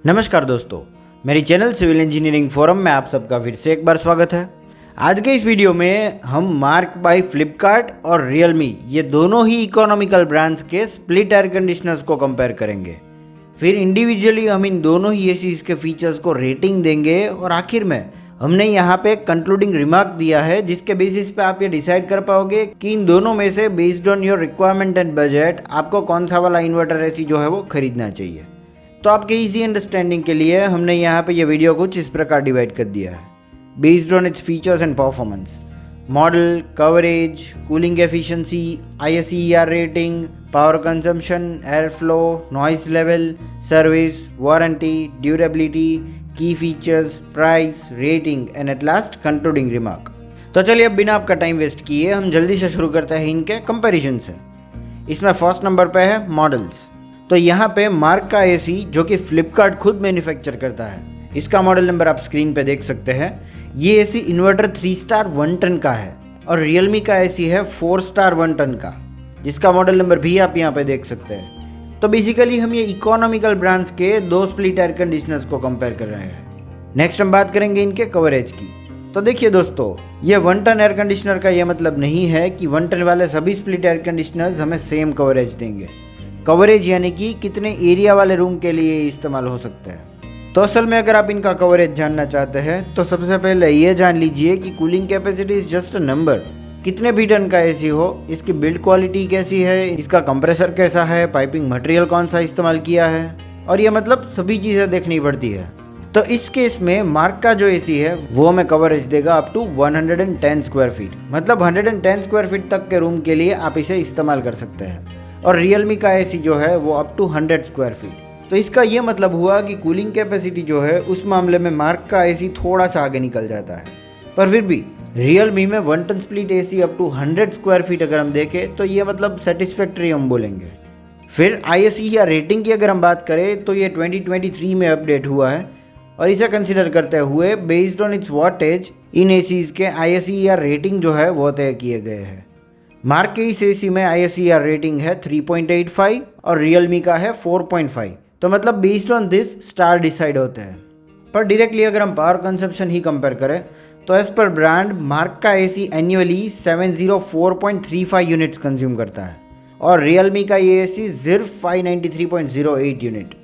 नमस्कार दोस्तों, मेरी चैनल सिविल इंजीनियरिंग फोरम में आप सबका फिर से एक बार स्वागत है। आज के इस वीडियो में हम मार्क बाय फ्लिपकार्ट और रियलमी ये दोनों ही इकोनॉमिकल ब्रांड्स के स्प्लिट एयर कंडीशनर्स को कंपेयर करेंगे। फिर इंडिविजुअली हम इन दोनों ही एसीज के फीचर्स को रेटिंग देंगे और आखिर में हमने यहाँ पे एक कंक्लूडिंग रिमार्क दिया है जिसके बेसिस पे आप ये डिसाइड कर पाओगे कि इन दोनों में से based on your requirement and budget आपको कौन सा वाला इन्वर्टर एसी जो है वो खरीदना चाहिए। तो आपके इजी अंडरस्टैंडिंग के लिए हमने यहाँ पे ये वीडियो कुछ इस प्रकार डिवाइड कर दिया है based on its features and performance, model, coverage, cooling efficiency, ISER rating, power consumption, air flow, noise level, service, warranty, durability, key features, price, rating and at last concluding remark. तो चलिए अब बिना आपका time waste किए हम जल्दी से शुरू करते हैं इनके कंपैरिजन से। इसमें फर्स्ट नंबर पे है मॉडल्स। तो यहाँ पे मार्क का एसी जो कि फ्लिपकार्ट खुद मैन्युफैक्चर करता है, इसका मॉडल नंबर आप स्क्रीन पे देख सकते हैं। ये एसी इन्वर्टर 3 स्टार 1 टन का है और रियलमी का एसी है 4 स्टार 1 टन का, जिसका मॉडल नंबर भी आप यहाँ पे देख सकते हैं। तो बेसिकली हम ये इकोनॉमिकल ब्रांड्स के दो स्प्लिट एयर कंडीशनर्स को कंपेयर कर रहे हैं। नेक्स्ट हम बात करेंगे इनके कवरेज की। तो देखिए दोस्तों, ये 1 टन एयर कंडीशनर का ये मतलब नहीं है कि 1 टन वाले सभी स्प्लिट एयर कंडीशनर्स हमें सेम कवरेज देंगे। कवरेज यानी कि कितने एरिया वाले रूम के लिए इस्तेमाल हो सकते हैं। तो असल में अगर आप इनका कवरेज जानना चाहते हैं तो सबसे पहले ये जान लीजिए कि cooling capacity is just a number. कितने भी टन का एसी हो, इसकी बिल्ड क्वालिटी कैसी है, इसका कंप्रेसर कैसा है, पाइपिंग मटेरियल कौन सा इस्तेमाल किया है, और ये मतलब सभी चीज़ें देखनी पड़ती है। तो इस केस में मार्क का जो एसी है वो हमें कवरेज देगा अप टू 110 स्क्वायर फीट, मतलब 110 स्क्वायर फीट तक के रूम के लिए आप इसे इस्तेमाल कर सकते हैं। और रियलमी का एसी जो है वो अप टू 100 स्क्वायर फीट। तो इसका ये मतलब हुआ कि कूलिंग कैपेसिटी जो है उस मामले में मार्क का एसी थोड़ा सा आगे निकल जाता है। पर फिर भी रियलमी में 1 ton split AC up to 100 square feet अगर हम देखें तो ये मतलब सेटिस्फैक्ट्री हम बोलेंगे। फिर ISER रेटिंग की अगर हम बात करें तो ये 2023 में अपडेट हुआ है और इसे कंसिडर करते हुए based on it's wattage in ACs के ISER रेटिंग जो है वो तय किए गए हैं। मार्क के इस एसी में ISER रेटिंग है 3.85 और रियलमी का है 4.5। तो मतलब based on this star decide होते हैं। पर डायरेक्टली अगर हम पावर कंजप्शन ही कंपेयर करें तो एज पर ब्रांड मार्क का एसी एनुअली 704.35 यूनिट्स कंज्यूम करता है और रियलमी का ये एसी सिर्फ 593.08 यूनिट।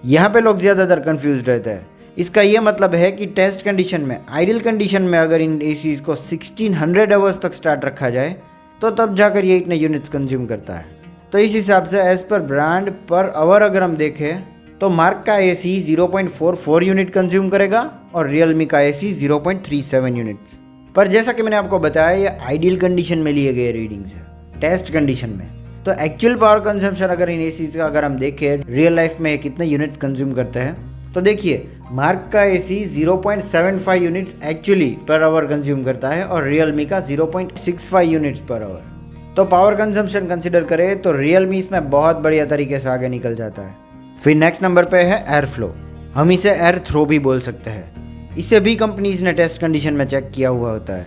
यहाँ पे लोग ज़्यादातर कंफ्यूज रहते हैं। इसका ये मतलब है कि टेस्ट कंडीशन में, आइडियल कंडीशन में अगर इन एसीज को 1600 आवर्स तक स्टार्ट रखा जाए तो तब जाकर ये इतने यूनिट्स कंज्यूम करता है। तो इस हिसाब से as per brand per hour अगर हम देखें तो मार्क का एसी 0.44 यूनिट कंज्यूम करेगा और रियलमी का एसी 0.37 यूनिट्स। पर जैसा कि मैंने आपको बताया ये आइडियल कंडीशन में लिए गए रीडिंग्स है, टेस्ट कंडीशन में। तो एक्चुअल पावर कंजम्पशन अगर इन एसीज का अगर हम देखें रियल लाइफ में कितने यूनिट्स कंज्यूम करते हैं तो देखिए मार्क का AC 0.75 units actually per hour consume करता है और रियलमी का 0.65 यूनिट्स पर आवर। तो पावर कंजम्पशन कंसिडर करें तो रियलमी इसमें बहुत बढ़िया तरीके से आगे निकल जाता है। फिर नेक्स्ट नंबर पे है एयर फ्लो। हम इसे एयर थ्रो भी बोल सकते हैं। इसे भी कंपनीज ने टेस्ट कंडीशन में चेक किया हुआ होता है।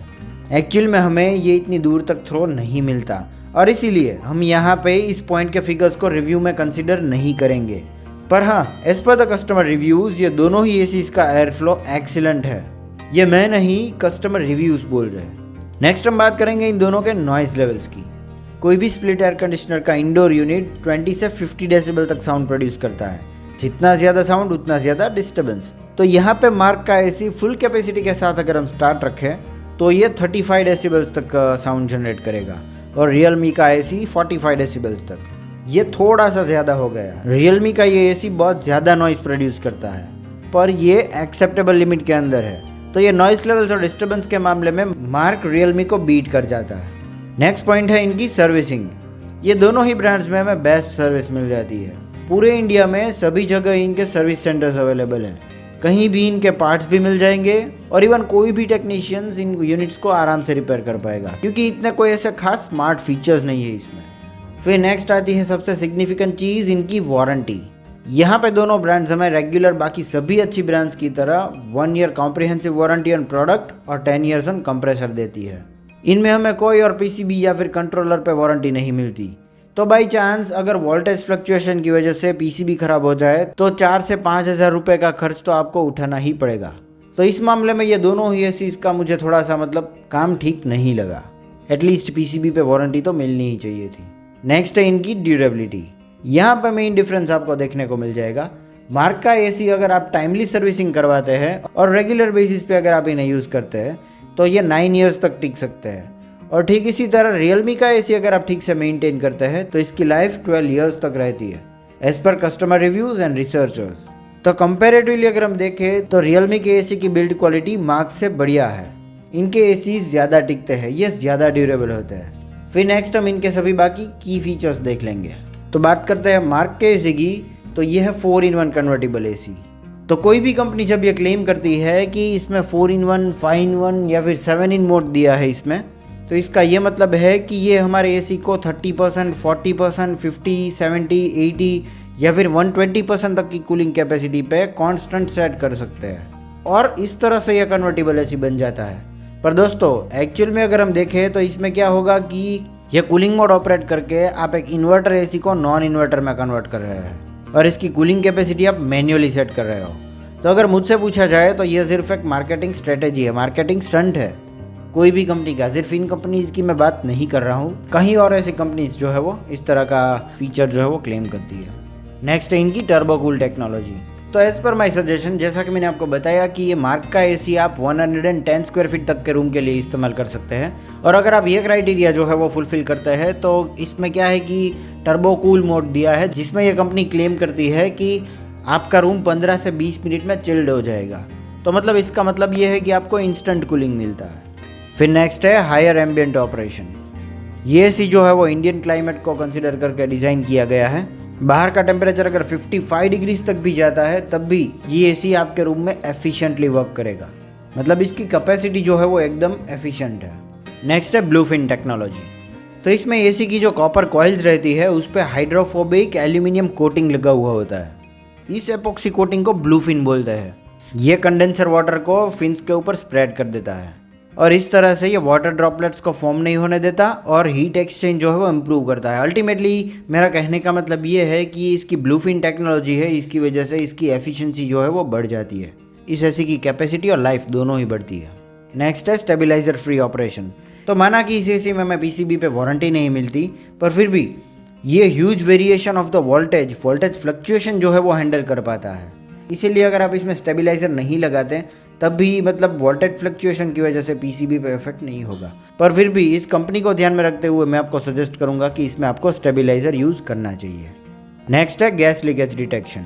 एक्चुअल में हमें ये इतनी दूर तक थ्रो नहीं मिलता और इसीलिए हम यहाँ पे इस पॉइंट के फिगर्स को रिव्यू में कंसिडर नहीं करेंगे। पर हाँ, as per the customer reviews ये दोनों ही एसीज का एयर फ्लो एक्सीलेंट है। ये मैं नहीं, कस्टमर रिव्यूज़ बोल रहे हैं। नेक्स्ट हम बात करेंगे इन दोनों के नॉइज़ लेवल्स की। कोई भी स्प्लिट एयर कंडीशनर का इंडोर यूनिट 20 से 50 डेसिबल तक साउंड प्रोड्यूस करता है। जितना ज़्यादा साउंड उतना ज़्यादा डिस्टर्बेंस। तो यहाँ पे मार्क का एसी फुल कैपेसिटी के साथ अगर हम स्टार्ट रखें तो ये 35 डेसिबल्स तक साउंड जनरेट करेगा और रियलमी का एसी 45 डेसिबल्स तक। ये थोड़ा सा ज़्यादा हो गया। रियलमी का ये एसी बहुत ज़्यादा नॉइज़ प्रोड्यूस करता है पर ये एक्सेप्टेबल लिमिट के अंदर है। तो ये नॉइज़ लेवल्स और डिस्टर्बेंस के मामले में मार्क रियलमी को बीट कर जाता है। नेक्स्ट पॉइंट है इनकी सर्विसिंग। ये दोनों ही ब्रांड्स में हमें बेस्ट सर्विस मिल जाती है। पूरे इंडिया में सभी जगह इनके सर्विस सेंटर्स अवेलेबल हैं। कहीं भी इनके पार्ट्स भी मिल जाएंगे और इवन कोई भी टेक्नीशियंस इन यूनिट्स को आराम से रिपेयर कर पाएगा क्योंकि इतने कोई ऐसे खास स्मार्ट फीचर्स नहीं है इसमें। फिर नेक्स्ट आती है सबसे सिग्निफिकेंट चीज़, इनकी वारंटी। यहाँ पे दोनों ब्रांड्स हमें रेगुलर बाकी सभी अच्छी ब्रांड्स की तरह 1 year comprehensive warranty on product और 10 ईयर्स ऑन कंप्रेसर देती है। इनमें हमें कोई और PCB या फिर कंट्रोलर पे वारंटी नहीं मिलती तो बाई चांस अगर वोल्टेज फ्लक्चुएशन की वजह से पीसीबी खराब हो जाए तो 4 से 5 हज़ार रुपये का खर्च तो आपको उठाना ही पड़ेगा। तो इस मामले में ये दोनों ही एसीज का मुझे थोड़ा सा मतलब काम ठीक नहीं लगा। एटलीस्ट पीसीबी पे वारंटी तो मिलनी ही चाहिए थी। नेक्स्ट है इनकी ड्यूरेबिलिटी। यहाँ पे मेन डिफरेंस आपको देखने को मिल जाएगा। मार्क का एसी अगर आप टाइमली सर्विसिंग करवाते हैं और रेगुलर बेसिस पे अगर आप इन्हें यूज़ करते हैं तो ये 9 ईयर्स तक टिक सकते हैं। और ठीक इसी तरह रियलमी का एसी अगर आप ठीक से मेंटेन करते हैं तो इसकी लाइफ 12 ईयर्स तक रहती है, as per customer reviews and researchers. तो कंपेरेटिवली अगर हम देखें तो रियलमी के एसी की बिल्ड क्वालिटी मार्क से बढ़िया है। इनके एसी ज़्यादा टिकते हैं, ये ज़्यादा ड्यूरेबल होते हैं। फिर नेक्स्ट हम इनके सभी बाकी की फीचर्स देख लेंगे। तो बात करते हैं मार्क के एसी की, तो ये है 4-in-1 कन्वर्टेबल एसी। तो कोई भी कंपनी जब ये क्लेम करती है कि इसमें 4-in-1, 5-in-1 या फिर 7-in मोड दिया है इसमें, तो इसका ये मतलब है कि ये हमारे एसी को 30%, 40%, 50, 70, 80 या फिर 120% तक की कूलिंग कैपेसिटी पे कांस्टेंट सेट कर सकते हैं और इस तरह से यह कन्वर्टेबल एसी बन जाता है। पर दोस्तों एक्चुअल में अगर हम देखें तो इसमें क्या होगा कि यह कूलिंग मोड ऑपरेट करके आप एक इन्वर्टर एसी को नॉन इन्वर्टर में कन्वर्ट कर रहे हैं और इसकी कूलिंग कैपेसिटी आप मैन्युअली सेट कर रहे हो। तो अगर मुझसे पूछा जाए तो यह सिर्फ एक मार्केटिंग स्ट्रेटेजी है, मार्केटिंग स्टंट है कोई भी कंपनी का। सिर्फ इन कंपनीज की मैं बात नहीं कर रहा हूँ, कहीं और ऐसी कंपनीज जो है वो इस तरह का फीचर जो है वो क्लेम करती है। नेक्स्ट है इनकी टर्बो कूल टेक्नोलॉजी। तो एज पर माई सजेशन, जैसा कि मैंने आपको बताया कि ये मार्क का एसी आप 110 स्क्वायर फीट तक के रूम के लिए इस्तेमाल कर सकते हैं और अगर आप ये क्राइटेरिया जो है वो फुलफिल करते हैं तो इसमें क्या है कि टर्बो कूल मोड दिया है, जिसमें यह कंपनी क्लेम करती है कि आपका रूम 15 से 20 मिनट में चिल्ड हो जाएगा। तो मतलब इसका मतलब ये है कि आपको इंस्टेंट कूलिंग मिलता है। फिर नेक्स्ट है हायर एम्बियंट ऑपरेशन। ये एसी जो है वो इंडियन क्लाइमेट को कंसिडर करके डिज़ाइन किया गया है। बाहर का टेम्परेचर अगर 55 डिग्रीज तक भी जाता है तब भी ये एसी आपके रूम में एफिशिएंटली वर्क करेगा, मतलब इसकी कैपेसिटी जो है वो एकदम एफिशिएंट है। नेक्स्ट है ब्लूफिन टेक्नोलॉजी। तो इसमें एसी की जो कॉपर कॉइल्स रहती है उस पर हाइड्रोफोबिक एल्यूमिनियम कोटिंग लगा हुआ होता है। इस एपॉक्सी कोटिंग को ब्लूफिन बोलते हैं। ये कंडेंसर वाटर को फिन्स के ऊपर स्प्रेड कर देता है और इस तरह से ये वाटर ड्रॉपलेट्स को फॉर्म नहीं होने देता और हीट एक्सचेंज जो है वो इम्प्रूव करता है। अल्टीमेटली मेरा कहने का मतलब ये है कि इसकी ब्लूफिन टेक्नोलॉजी है, इसकी वजह से इसकी एफिशिएंसी जो है वो बढ़ जाती है। इस एसी की कैपेसिटी और लाइफ दोनों ही बढ़ती है। नेक्स्ट है स्टेबलाइजर फ्री ऑपरेशन। तो माना कि इस एसी में पीसीबी पे वारंटी नहीं मिलती, पर फिर भी ये huge variation of the voltage fluctuation जो है वो हैंडल कर पाता है। इसीलिए अगर आप इसमें स्टेबलाइजर नहीं लगाते तब भी मतलब वोल्टेज फ्लक्चुएशन की वजह से पीसीबी पे इफेक्ट नहीं होगा। पर फिर भी इस कंपनी को ध्यान में रखते हुए मैं आपको सजेस्ट करूंगा कि इसमें आपको स्टेबलाइजर यूज़ करना चाहिए। नेक्स्ट है गैस लीकेज डिटेक्शन।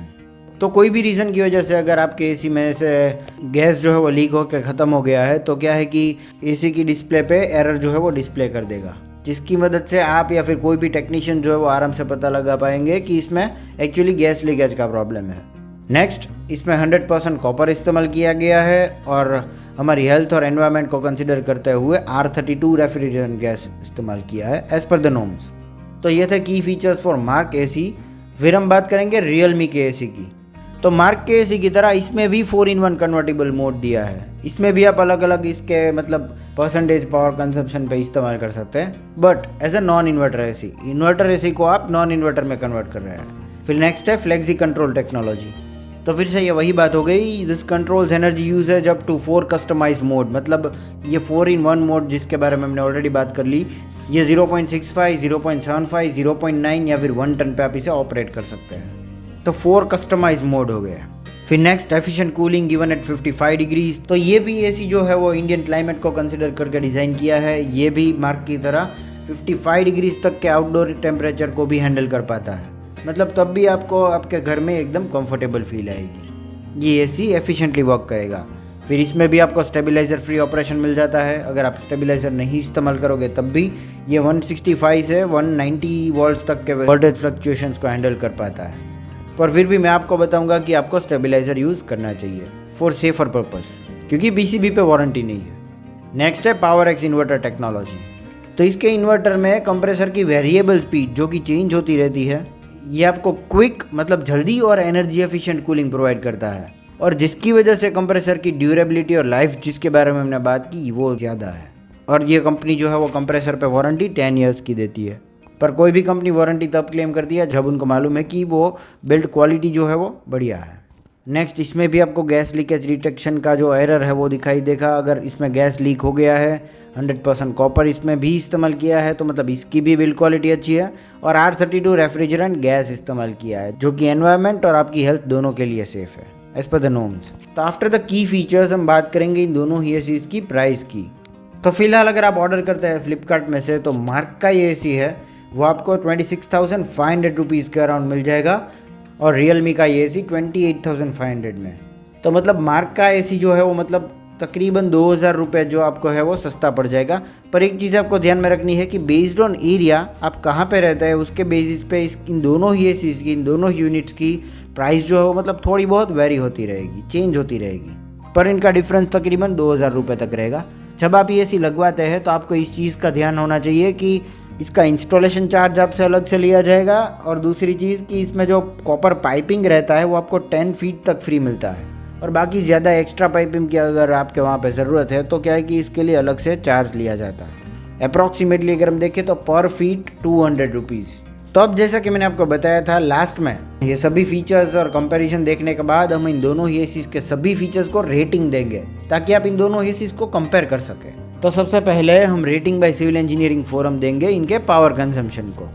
तो कोई भी रीज़न की वजह से अगर आपके एसी में से गैस जो है वो लीक होकर ख़त्म हो गया है तो क्या है कि एसी की डिस्प्ले पे एरर जो है वो डिस्प्ले कर देगा, जिसकी मदद से आप या फिर कोई भी टेक्नीशियन जो है वो आराम से पता लगा पाएंगे कि इसमें एक्चुअली गैस लीकेज का प्रॉब्लम है। नेक्स्ट, इसमें 100% कॉपर इस्तेमाल किया गया है और हमारी हेल्थ और एनवायरनमेंट को कंसिडर करते हुए R32 रेफ्रिजरेंट गैस इस्तेमाल किया है एज पर द नॉर्म्स। तो ये थे की फीचर्स फॉर मार्क एसी। फिर हम बात करेंगे रियलमी के एसी की। तो मार्क के एसी की तरह इसमें भी 4-in-1 कन्वर्टेबल मोड दिया है। इसमें भी आप अलग अलग इसके मतलब परसेंटेज पावर कंजम्पशन पे इस्तेमाल कर सकते हैं, but as a non inverter AC. Inverter AC को आप नॉन इन्वर्टर में कन्वर्ट कर रहे हैं। फिर नेक्स्ट है फ्लेक्सी कंट्रोल टेक्नोलॉजी। तो फिर से ये वही बात हो गई, this controls energy usages up to 4 customized mode. मतलब ये 4-in-1 मोड जिसके बारे में हमने ऑलरेडी बात कर ली, ये 0.65, 0.75, 0.9 या फिर 1 टन पे आप इसे ऑपरेट कर सकते हैं। तो 4 कस्टमाइज्ड मोड हो गए। फिर next efficient cooling given at 55 degrees. तो ये भी एसी जो है वो इंडियन क्लाइमेट को कंसिडर करके डिज़ाइन किया है। ये भी मार्क की तरह 55 डिग्रीज तक के आउटडोर टेम्परेचर को भी हैंडल कर पाता है, मतलब तब भी आपको आपके घर में एकदम कंफर्टेबल फील आएगी। ये एसी एफिशिएंटली वर्क करेगा। फिर इसमें भी आपको स्टेबलाइजर फ्री ऑपरेशन मिल जाता है। अगर आप स्टेबलाइजर नहीं इस्तेमाल करोगे तब भी ये 165 से 190 वोल्ट्स तक के वोल्टेज फ्लक्चुएशंस को हैंडल कर पाता है। पर फिर भी मैं आपको बताऊंगा कि आपको स्टेबलाइजर यूज़ करना चाहिए फॉर सेफर पर्पस, क्योंकि पीसीबी पे वारंटी नहीं है। नेक्स्ट है पावर एक्स इन्वर्टर टेक्नोलॉजी। तो इसके इन्वर्टर में कंप्रेसर की वेरिएबल स्पीड जो कि चेंज होती रहती है, ये आपको क्विक मतलब जल्दी और एनर्जी एफिशिएंट कूलिंग प्रोवाइड करता है, और जिसकी वजह से कंप्रेसर की ड्यूरेबिलिटी और लाइफ जिसके बारे में हमने बात की वो ज़्यादा है। और ये कंपनी जो है वो कंप्रेसर पे वारंटी 10 ईयर्स की देती है। पर कोई भी कंपनी वारंटी तब क्लेम करती है जब उनको मालूम है कि वो बिल्ड क्वालिटी जो है वो बढ़िया है। नेक्स्ट, इसमें भी आपको गैस लीकेज डिटेक्शन का जो एरर है वो दिखाई देगा। अगर इसमें गैस लीक हो गया है, 100% कॉपर इसमें भी इस्तेमाल किया है, तो मतलब इसकी भी बिल्ड क्वालिटी अच्छी है। और R32 रेफ्रिजरेंट गैस इस्तेमाल किया है जो कि एनवायरनमेंट और आपकी हेल्थ दोनों के लिए सेफ है एज पर द नॉर्म्स। तो आफ्टर द की फीचर्स हम बात करेंगे इन दोनों ही एसीज की प्राइस की। तो फिलहाल अगर आप ऑर्डर करते हैं फ्लिपकार्ट में से, तो मार्क का ये एसी है वो आपको 26,500 रुपीज़ के अराउंड मिल जाएगा, और रियलमी का ये एसी 28,500 में। तो मतलब मार्क का एसी जो है वो मतलब तकरीबन 2,000 रुपये जो आपको है वो सस्ता पड़ जाएगा। पर एक चीज़ आपको ध्यान में रखनी है कि बेस्ड ऑन एरिया आप कहाँ पे रहते हैं उसके बेसिस पे इन दोनों ही एसीज की, इन दोनों यूनिट्स की प्राइस जो है वो मतलब थोड़ी बहुत वेरी होती रहेगी, चेंज होती रहेगी, पर इनका डिफरेंस तकरीबन 2,000 रुपये तक रहेगा। जब आप ये एसी लगवाते हैं तो आपको इस चीज़ का ध्यान होना चाहिए कि इसका इंस्टॉलेशन चार्ज आपसे अलग से लिया जाएगा, और दूसरी चीज़ कि इसमें जो कॉपर पाइपिंग रहता है वो आपको 10 फीट तक फ्री मिलता है, और बाकी ज़्यादा एक्स्ट्रा पाइपिंग की अगर आपके वहाँ पे ज़रूरत है तो क्या है कि इसके लिए अलग से चार्ज लिया जाता है। अप्रॉक्सीमेटली अगर हम देखें तो पर फीट 200 रुपीज़। तो अब जैसा कि मैंने आपको बताया था लास्ट में, ये सभी फीचर्स और कंपैरिजन देखने के बाद हम इन दोनों ही एसीज के सभी फीचर्स को रेटिंग देंगे ताकि आप इन दोनों एसीज को कंपेयर कर सकें। तो सबसे पहले हम rating by civil engineering forum देंगे इनके पावर कंजम्पशन को।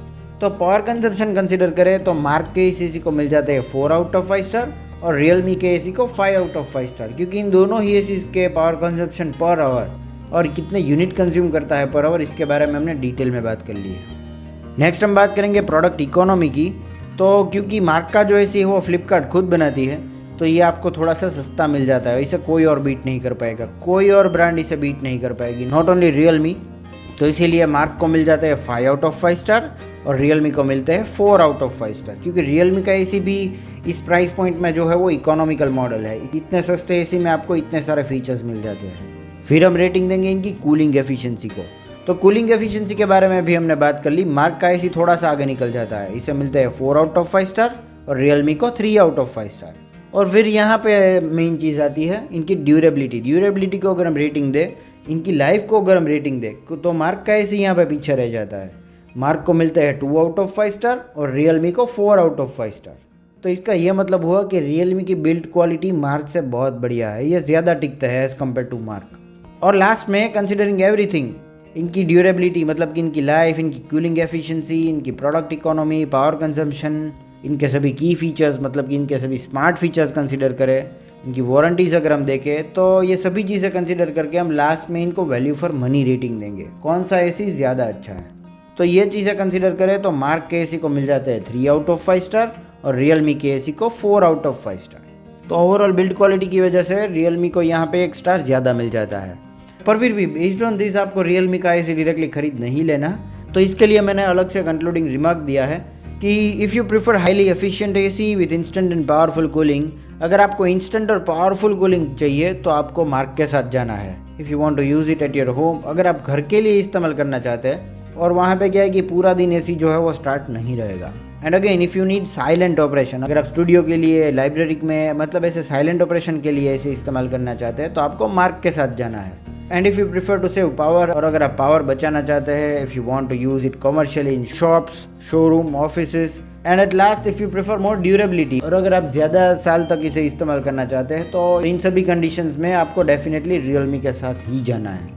तो पावर कंजम्पशन कंसीडर करें तो मार्क के इस एसी को मिल जाते हैं 4 आउट ऑफ 5 स्टार, और रियलमी के एसी को 5 आउट ऑफ 5 स्टार, क्योंकि इन दोनों ही एसीज के पावर कंजम्पशन पर आवर और कितने यूनिट कंज्यूम करता है पर आवर, इसके बारे में हमने डिटेल में बात कर ली है। नेक्स्ट हम बात करेंगे प्रोडक्ट इकोनॉमी की। तो क्योंकि मार्क का जो एसी है वो फ्लिपकार्ट खुद बनाती है, तो ये आपको थोड़ा सा सस्ता मिल जाता है। इसे कोई और बीट नहीं कर पाएगा, कोई और ब्रांड इसे बीट नहीं कर पाएगी, नॉट ओनली रियलमी। तो इसीलिए मार्क को मिल जाते हैं 5 आउट ऑफ 5 स्टार और रियलमी को मिलते हैं 4 आउट ऑफ 5 स्टार, क्योंकि रियलमी का एसी भी इस प्राइस पॉइंट में जो है वो इकोनॉमिकल मॉडल है। इतने सस्ते एसी में आपको इतने सारे फीचर्स मिल जाते हैं। फिर हम रेटिंग देंगे इनकी कूलिंग एफिशिएंसी को। तो कूलिंग एफिशिएंसी के बारे में भी हमने बात कर ली। मार्क का एसी थोड़ा सा आगे निकल जाता है, इसे मिलते हैं 4 आउट ऑफ 5 स्टार और रियलमी को 3 आउट ऑफ 5 स्टार। और फिर यहाँ पे मेन चीज़ आती है इनकी ड्यूरेबिलिटी। ड्यूरेबिलिटी को अगर हम रेटिंग दें, इनकी लाइफ को अगर हम रेटिंग दें, तो मार्क का एसी यहाँ पे पीछे रह जाता है। मार्क को मिलते हैं 2 आउट ऑफ 5 स्टार और रियलमी को 4 आउट ऑफ 5 स्टार। तो इसका ये मतलब हुआ कि रियलमी की बिल्ड क्वालिटी मार्क से बहुत बढ़िया है, ये ज़्यादा टिकता है एज़ कम्पेयर टू मार्क। और लास्ट में कंसिडरिंग एवरीथिंग, इनकी ड्यूरेबिलिटी मतलब कि इनकी लाइफ, इनकी कूलिंग एफिशिएंसी, इनकी प्रोडक्ट इकोनॉमी, पावर कंजम्पशन, इनके सभी की फीचर्स मतलब कि इनके सभी स्मार्ट फीचर्स कंसीडर करें, इनकी वारंटीज़ अगर हम देखें, तो ये सभी चीज़ें कंसीडर करके हम लास्ट में इनको वैल्यू फॉर मनी रेटिंग देंगे, कौन सा एसी ज़्यादा अच्छा है। तो ये चीज़ें कंसीडर करें तो मार्क के एसी को मिल जाते हैं 3 आउट ऑफ 5 स्टार और रियलमी के एसी को 4 आउट ऑफ 5 स्टार। तो ओवरऑल बिल्ड क्वालिटी की वजह से रियलमी को यहाँ पे 1 स्टार ज़्यादा मिल जाता है। पर फिर भी बेस्ड ऑन दिस आपको रियलमी का एसी डायरेक्टली खरीद नहीं लेना। तो इसके लिए मैंने अलग से कंक्लूडिंग रिमार्क दिया है कि if you prefer highly efficient AC with instant and powerful cooling, अगर आपको इंस्टेंट और पावरफुल कूलिंग चाहिए तो आपको मार्क के साथ जाना है। If you want to use it at your home, अगर आप घर के लिए इस्तेमाल करना चाहते हैं और वहाँ पे क्या है कि पूरा दिन एसी जो है वो स्टार्ट नहीं रहेगा। And again if you need silent operation, अगर आप स्टूडियो के लिए, लाइब्रेरी में मतलब ऐसे साइलेंट ऑपरेशन के लिए ऐसे इस्तेमाल करना चाहते हैं तो आपको मार्क के साथ जाना है। And if you prefer to save power, और अगर आप पावर बचाना चाहते हैं, if you want to use it commercially in shops, showroom, offices, and at last if you prefer more durability, और अगर आप ज़्यादा साल तक इसे इस्तेमाल करना चाहते हैं, तो इन सभी कंडीशंस में आपको डेफिनेटली रियलमी के साथ ही जाना है।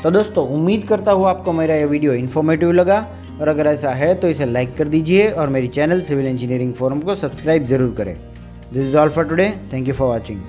तो दोस्तों, उम्मीद करता हूँ आपको मेरा ये वीडियो इन्फॉर्मेटिव लगा, और अगर ऐसा है तो इसे लाइक कर दीजिए और मेरी चैनल सिविल इंजीनियरिंग फोरम को सब्सक्राइब ज़रूर करें। This is all for today, thank you for watching.